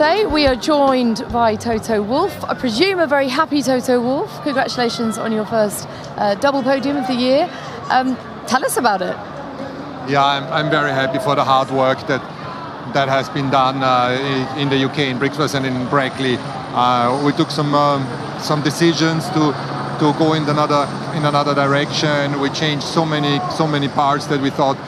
say. We are joined by Toto Wolff. I presume a very happy Toto Wolff. Congratulations on your first double podium of the year. Tell us about it. Yeah, I'm very happy for the hard work that has been done in the UK, in Brixworth and in Brackley. We took some decisions to go in another direction. We changed so many parts that we thought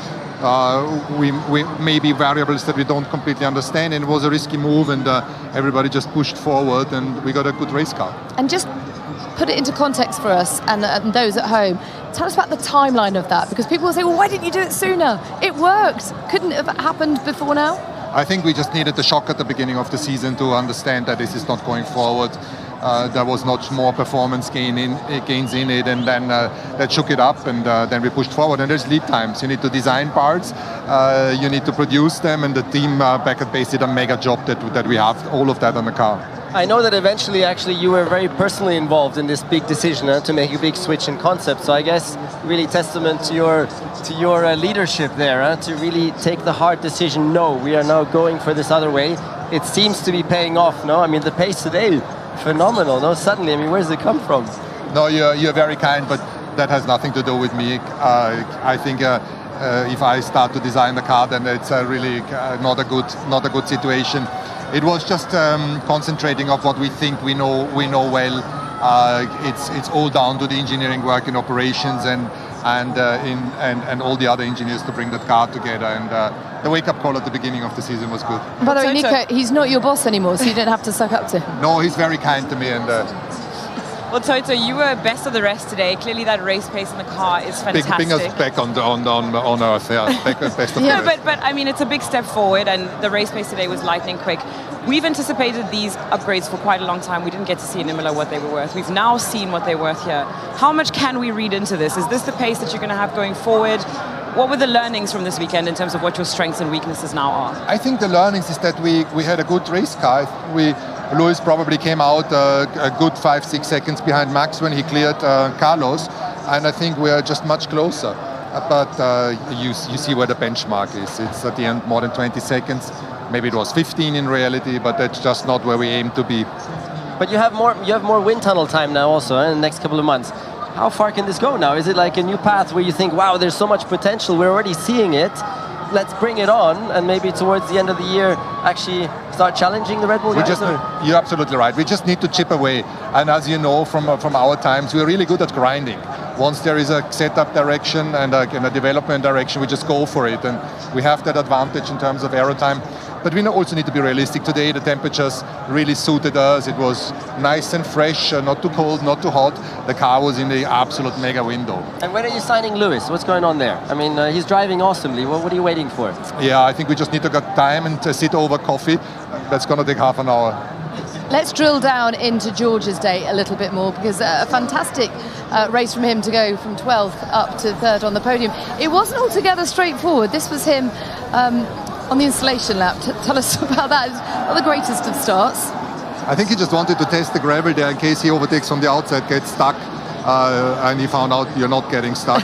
we maybe variables that we don't completely understand, and it was a risky move, and everybody just pushed forward, and we got a good race car. And just put it into context for us and those at home. Tell us about the timeline of that, because people will say, well, why didn't you do it sooner? It worked. Couldn't it have happened before now? I think we just needed the shock at the beginning of the season to understand that this is not going forward. There was not more performance gains in it, and then that shook it up, and then we pushed forward. And there's lead times. You need to design parts, you need to produce them, and the team back at base did a mega job that we have all of that on the car. I know that eventually, actually, you were very personally involved in this big decision to make a big switch in concept. So I guess really testament to your leadership there, to really take the hard decision. No, we are now going for this other way. It seems to be paying off. No, I mean the pace today, phenomenal. No, suddenly, I mean, where does it come from? No, you're very kind, but that has nothing to do with me. I think if I start to design the car, then it's really not a good situation. It was just concentrating on what we think we know well. It's all down to the engineering work in operations and all the other engineers to bring that car together. And the wake-up call at the beginning of the season was good. By the way, Nico, he's not your boss anymore, so you don't have to suck up to him. No, he's very kind to me. And well, Toto, you were best of the rest today. Clearly, that race pace in the car is fantastic. Bring us back on Earth. Yeah, best of yeah, but I mean, it's a big step forward, and the race pace today was lightning quick. We've anticipated these upgrades for quite a long time. We didn't get to see in Imola what they were worth. We've now seen what they're worth here. How much can we read into this? Is this the pace that you're going to have going forward? What were the learnings from this weekend in terms of what your strengths and weaknesses now are? I think the learnings is that we had a good race car. Lewis probably came out a good 5-6 seconds behind Max when he cleared Carlos, and I think we are just much closer. But you see where the benchmark is. It's at the end more than 20 seconds. Maybe it was 15 in reality, but that's just not where we aim to be. But you have more wind tunnel time now also in the next couple of months. How far can this go now? Is it like a new path where you think, wow, there's so much potential, we're already seeing it, let's bring it on, and maybe towards the end of the year actually start challenging the Red Bull guys? You're absolutely right. We just need to chip away. And as you know from our times, we're really good at grinding. Once there is a setup direction and a development direction, we just go for it. And we have that advantage in terms of aero time. But we also need to be realistic. Today, the temperatures really suited us. It was nice and fresh, not too cold, not too hot. The car was in the absolute mega window. And when are you signing Lewis? What's going on there? I mean, he's driving awesomely. What are you waiting for? Yeah, I think we just need to get time and sit over coffee. That's going to take half an hour. Let's drill down into George's day a little bit more, because a fantastic race from him to go from 12th up to 3rd on the podium. It wasn't altogether straightforward. This was him on the installation lap. Tell us about that. It's not the greatest of starts. I think he just wanted to test the gravel there in case he overtakes from the outside, gets stuck, and he found out you're not getting stuck.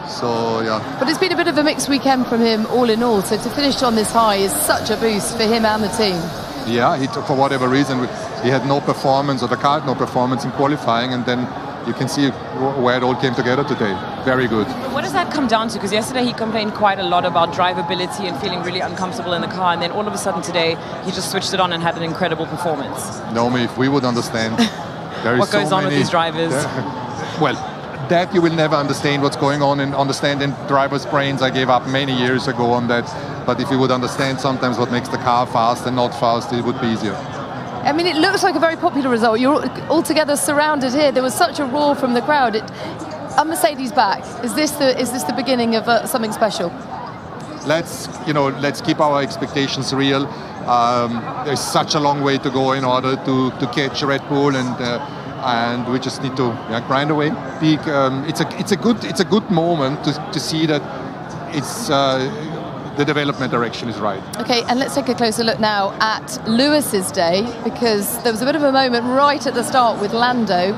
So, yeah. But it's been a bit of a mixed weekend from him all in all, so to finish on this high is such a boost for him and the team. Yeah, for whatever reason, he had no performance, or the car had no performance in qualifying, and then you can see where it all came together today. Very good. But what does that come down to? Because yesterday he complained quite a lot about drivability and feeling really uncomfortable in the car, and then all of a sudden today he just switched it on and had an incredible performance. No, if we would understand. What goes on with these drivers? Well, that you will never understand what's going on and understand in drivers' brains. I gave up many years ago on that. But if you would understand sometimes what makes the car fast and not fast, it would be easier. I mean, it looks like a very popular result. You're all together surrounded here. There was such a roar from the crowd. A Mercedes back. Is this the beginning of something special? Let's keep our expectations real. There's such a long way to go in order to catch Red Bull, and we just need to grind away. It's a good moment to see that it's. The development direction is right. Okay, and let's take a closer look now at Lewis's day, because there was a bit of a moment right at the start with Lando,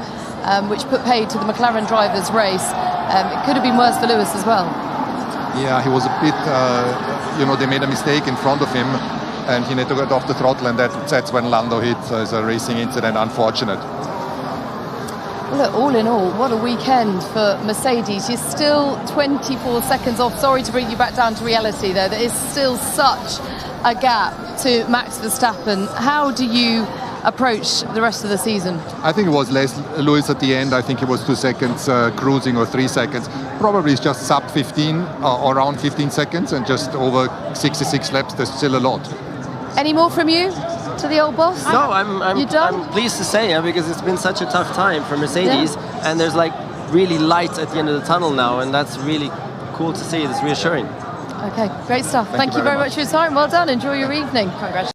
which put paid to the McLaren drivers' race. It could have been worse for Lewis as well. Yeah, he was a bit, they made a mistake in front of him, and he needed to get off the throttle, and that's when Lando hit. So it's a racing incident, unfortunate. Look, all in all, what a weekend for Mercedes. You're still 24 seconds off. Sorry to bring you back down to reality, though. There is still such a gap to Max Verstappen. How do you approach the rest of the season? I think it was Lewis at the end. I think it was 2 seconds cruising, or 3 seconds. Probably it's just sub 15, or around 15 seconds, and just over 66 laps. There's still a lot. Any more from you to the old boss? No, I'm You done? I'm pleased to say, because it's been such a tough time for Mercedes, and there's like really light at the end of the tunnel now, and that's really cool to see. It's reassuring. Okay, great stuff. Thank you very much for your time. Well done. Enjoy your evening. Congratulations.